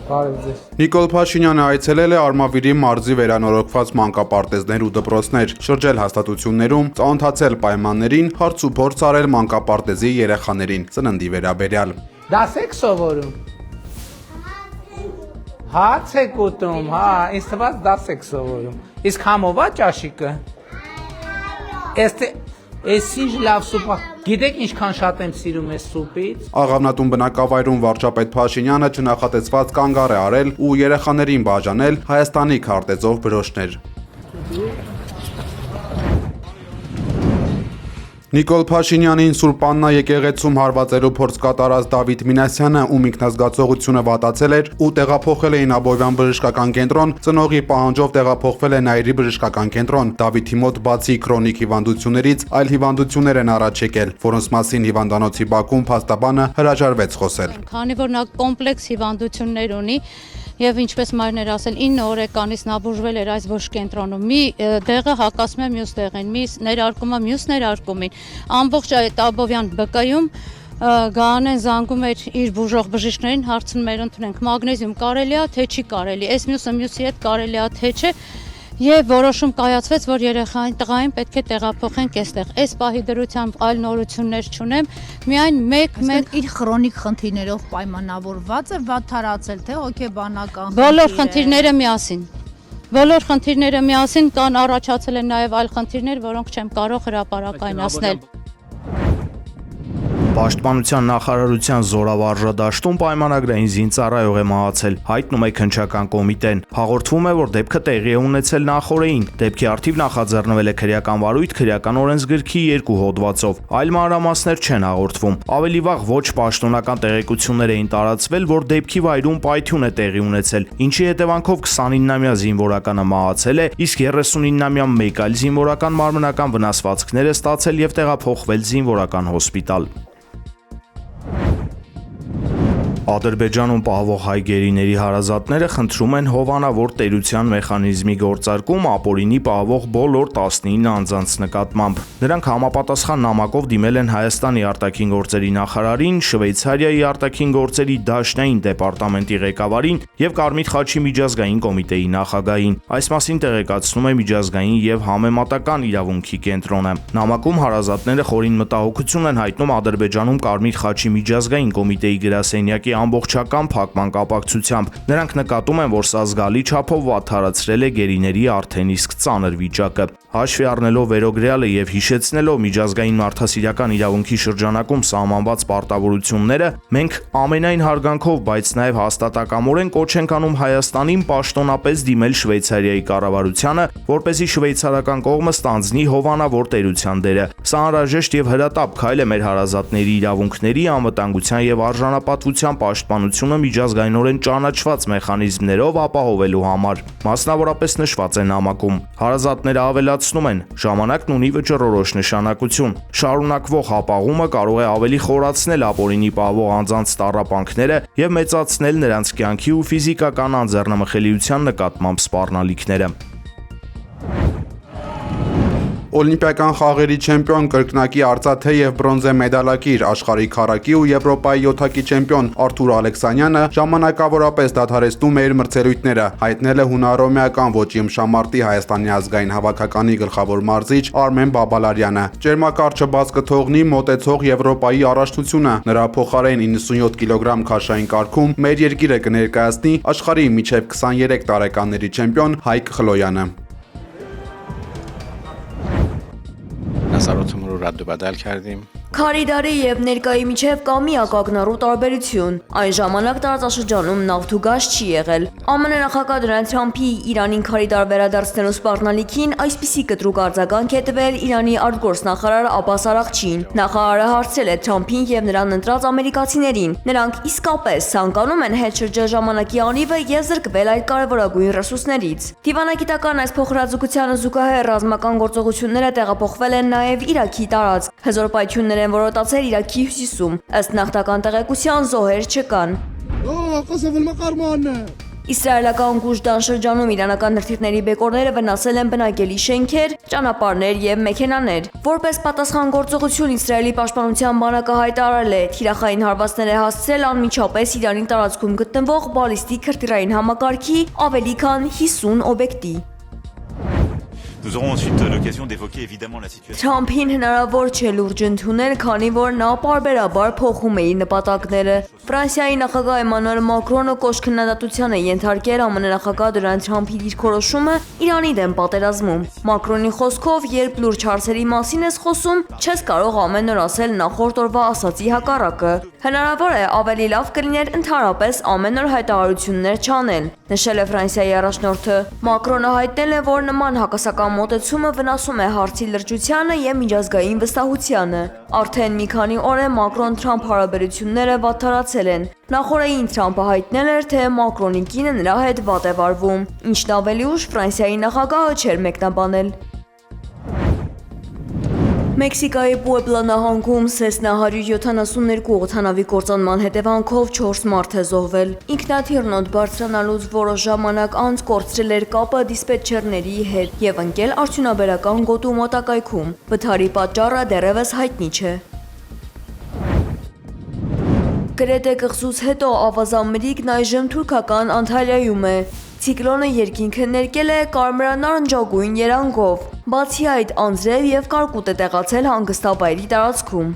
Նիկոլ Փաշինյանը այցելել է Արմավիրի մարզի վերանորոգված մանկապարտեզներ ու դպրոցներ, շրջել հաստատություններում, ծանոթացել պայմաններին, հարց ու փորձ արել մանկապարտեզի երեխաներին ծննդի վերաբերյալ։ Դաս եք սովորում։ Հաց եք ուտում, հա, ինձ թվաց դաս եք սովորում։ Իսկ համով է ճաշիկը։ Էս ինչ լավ սուպ է։ Գիտեք ինչքան շատ եմ սիրում այս սուպից։ Աղավնատուն բնակավայրում վարչապետ Փաշինյանը չնախատեսված կանգառ է արել ու երեխաներին բաժանել Հայաստանի քարտեզով բրոշներ։ Նիկոլ Փաշինյանին Սուրբ Աննա եկեղեցում հարվածելու փորձ կատարած Դավիթ Մինասյանը, ում ինքնազգացողությունը վատացել էր ու տեղափոխել էին Աբովյան բժշկական կենտրոն, ծնողի պահանջով տեղափոխվել է Նայիրի բժշկական կենտրոն։ Դավիթի մոտ բացի քրոնիկ հիվանդություններից, այլ հիվանդություններ են առաջ եկել, որոնց մասին հիվանդանոցի բակում փաստաբանը հրաժարվեց խոսել։ Քանի որ նա կոմպլեքս հիվանդություններ ունի, եւ ինչպես Մարիներ ասել 9 օրեկանից նա բուժվել էր այս բուժ կենտրոնում։ Մի դեղը հակասում է մյուս դեղին, մի ներարկում է մյուս ներարկումին։ Ամբողջ այդ Աբովյան ԲԿ-ում Գանեն զանգում էր իր բուժող բժիշկներին, հարցնում էր ընդունենք մագնեզիում կարելի է, թե չի կարելի։ Այս մյուսի հետ կարելի է, թե չէ։ Եվ որոշում կայացվեց, որ երեխային տղային պետք է տեղափոխենք այստեղ։ Այս պահի դրությամբ այլ նորություններ չունեմ, միայն մեկ իր քրոնիկ խնդիրներով պայմանավորված է վատթարացել, թե հոգեբանական Բոլոր խնդիրները միասին կան, առաջացել են նաև այլ խնդիրներ, որոնք չեմ կարող հրապարակայնացնել։ Պաշտպանության նախարարության զորավարժադաշտում պայմանագրային զինծառայող է մահացել, հայտնում է քննչական կոմիտեն։ Հաղորդվում է, որ դեպքը տեղի է ունեցել նախօրեին։ Դեպքի առթիվ նախաձեռնվել է քրեական վարույթ քրեական օրենսգրքի 2 հոդվածով։ Այլ մանրամասներ չեն հաղորդվում։ Ավելի վաղ ոչ պաշտոնական տեղեկություններ էին տարածվել, որ դեպքի վայրում պայթյուն է տեղի ունեցել, ինչի հետևանքով 29-ամյա զինվորականը մահացել է, իսկ 39-ամյա մեկ այլ զինվորական մարմնական վնասվածքներ է ստացել եւ տեղափոխվել զինվորական հոսպիտալ։ Ադրբեջանում պահվող հայ գերիների հարազատները խնդրում են հովանավոր տերության մեխանիզմի գործարկում ապօրինի պահվող բոլոր 19 անձանց նկատմամբ։ Նրանք համապատասխան նամակով դիմել են Հայաստանի արտաքին գործերի նախարարին, Շվեյցարիայի արտաքին գործերի դաշնային դեպարտամենտի ղեկավարին եւ Կարմիր խաչի միջազգային կոմիտեի նախագահին։ Այս մասին տեղեկացնում է միջազգային եւ համեմատական իրավունքի կենտրոնը։ Նամակում հարազատները խորին մտահոգություն են հայտնում Ադրբեջանում Կարմիր խաչի միջազգային կոմիտեի գրասենյակի ամբողջական փակման կապակցությամբ։ Նրանք նկատում են, որ սա զգալի չափով վատթարացրել է գերիների արդեն իսկ ծանր վիճակը։ Հաշվի առնելով վերոգրյալը եւ հիշեցնելով միջազգային մարդասիրական իրավունքի շրջանակում սահմանված պարտավորությունները, մենք ամենայն հարգանքով, բայց նաեւ հաստատակամորեն կոչ ենք անում Հայաստանին պաշտոնապես դիմել Շվեյցարիայի կառավարությանը, որպեսզի շվեյցարական կողմը ստանձնի հովանավոր տերության դերը։ Սա անհրաժեշտ եւ հրատապ քայլ է մեր հարազատների իրավունքների, անվտանգության եւ արժանապատվության պաշտպանությունը միջազգայինորեն ճանաչված մեխանիզմներով ապահովելու համար։ Մասնավորապես նշված է նամակում։ Հարազատները ավելացնում են, ժամանակն ունի վճռորոշ նշանակություն։ Շարունակվող հապաղումը կարող է ավելի խորացնել ապօրինի պահվող անձանց տառապանքները եւ մեծացնել նրանց կյանքի ու ֆիզիկական անձեռնմխելիության նկատմամբ սպառնալիքները։ Օլիմպիական խաղերի չեմպիոն, կրկնակի արծաթե եւ բրոնզե մեդալակիր, աշխարհի քառակի ու Եվրոպայի յոթակի չեմպիոն Արթուր Ալեքսանյանը ժամանակավորապես դադարեցնում է իր մրցելույթները, հայտնել է հունարոմեական ոճի ըմբշամարտի Հայաստանի ազգային հավաքականի գլխավոր մարզիչ Արմեն Բաբալարյանը։ Ճերմակարճը բաց կթողնի մոտեցող Եվրոպայի առաջնությունը։ Նրա փոխարեն 97 կիլոգրամ քաշային կարգում մեր երկիրը կներկայացնի աշխարհի միջև 23 տարեկանների չեմպիոն Հայկ Խլոյանը։ نظراتمون رو رد و بدل کردیم. Քարիդարի եւ ներկայի միջև կա միակակնառու տարբերություն։ Այն ժամանակ տարածաշրջանում նավթ ու գազ չի եղել։ ԱՄՆ նախագահ Դոնալդ Թրամփի Իրանին քարիդար վերադարձնելու սպառնալիքին այսպիսի կտրուկ արձագանք է տվել Իրանի արտգործնախարար Աբբաս Արաղչին։ Նախարարը հարցրել է Թրամփին եւ նրան ընտրած ամերիկացիներին։ Նրանք իսկապես ցանկանում են հետ շրջել ժամանակի անիվը եւ զրկվել այդ կարևորագույն ռեսուրսներից։ Դիվանագիտական այս փոխհրաձգությանը զուգահեռ ռազմական գործողությունները տեղափոխվել են նաեւ Իրաքի տարածք։ Հզոր պայթյուններ են որոտացել Իրաքի հյուսիսում։ Ըստ նախնական տեղեկության զոհեր չկան։ Իսրայելական Գուշդան շրջանում իրանական հրթիռների բեկորները վնասել են բնակելի շենքեր, ճանապարհներ եւ մեքենաներ։ Որպես պատասխանատվություն Իսրայելի պաշտպանության բանակը հայտարարել է, թիրախային հարվածներ է հասցրել անմիջապես Իրանի տարածքում գտնվող բալիստիկ հրթիռային համակարգի ավելի քան 50 օբյեկտի։ Nous aurons ensuite l'occasion d'évoquer évidemment la situation. Թրամփին հնարավոր չէ լուրջ ընդունել, քանի որ նա պարբերաբար փոխում է իր նպատակները։ Ֆրանսիայի նախագահ Էմանուել Մակրոնը կոշտ քննադատության է ենթարկել ԱՄՆ նախագահ Դոնալդ Թրամփի դիրքորոշումը Իրանի դեմ պատերազմում։ Մակրոնի խոսքով, երբ լուրջ հարցերի մասին ես խոսում, չես կարող ամեն օր ասել նախորդ օրվա ասացի հակառակը։ Հնարավոր է ավելի լավ կլիներ ընդհանրապես ամեն օր հայտարարություններ չանել, նշել է Ֆրանսիայի առաջնորդը։ Մակրոնը հայտնել է, որ նման հակասական մոտեցումը վնասում է հարցի լրջությանը եւ միջազգային վստահությանը։ Արդեն մի քանի օր է Մակրոն-Թրամփ հարաբերությունները վատթարացել են։ Նախորդին Թրամփը հայտնել էր, թե Մակրոնի կինը նրա հետ վատ է վարվում, ինչն ավելի ուշ Ֆրանսիայի նախագահը չէր մեկնաբանել։ Մեքսիկայի Պուեբլա նահանգում Cessna 172 օդանավի կործանման հետևանքով 4 մարդ է զոհվել։ Ինքնաթիռնոտ բարձրանալուց որոշ ժամանակ անց կորցրել էր կապը դիսպետչերների հետ եւ ընկել արդյունաբերական գոտու մոտակայքում։ Վթարի պատճառը դեռևս հայտնի չէ։ Գրեթե կղզուց հետո ավազամրիկն այժմ թուրքական Անտալիայում է։ Ցիկլոնը երկինքը ներկել է կարմրանարնջագույն երանգով։ Բացի այդ, անձրև եւ կարկուտ է տեղացել հանգստավայրի տարածքում։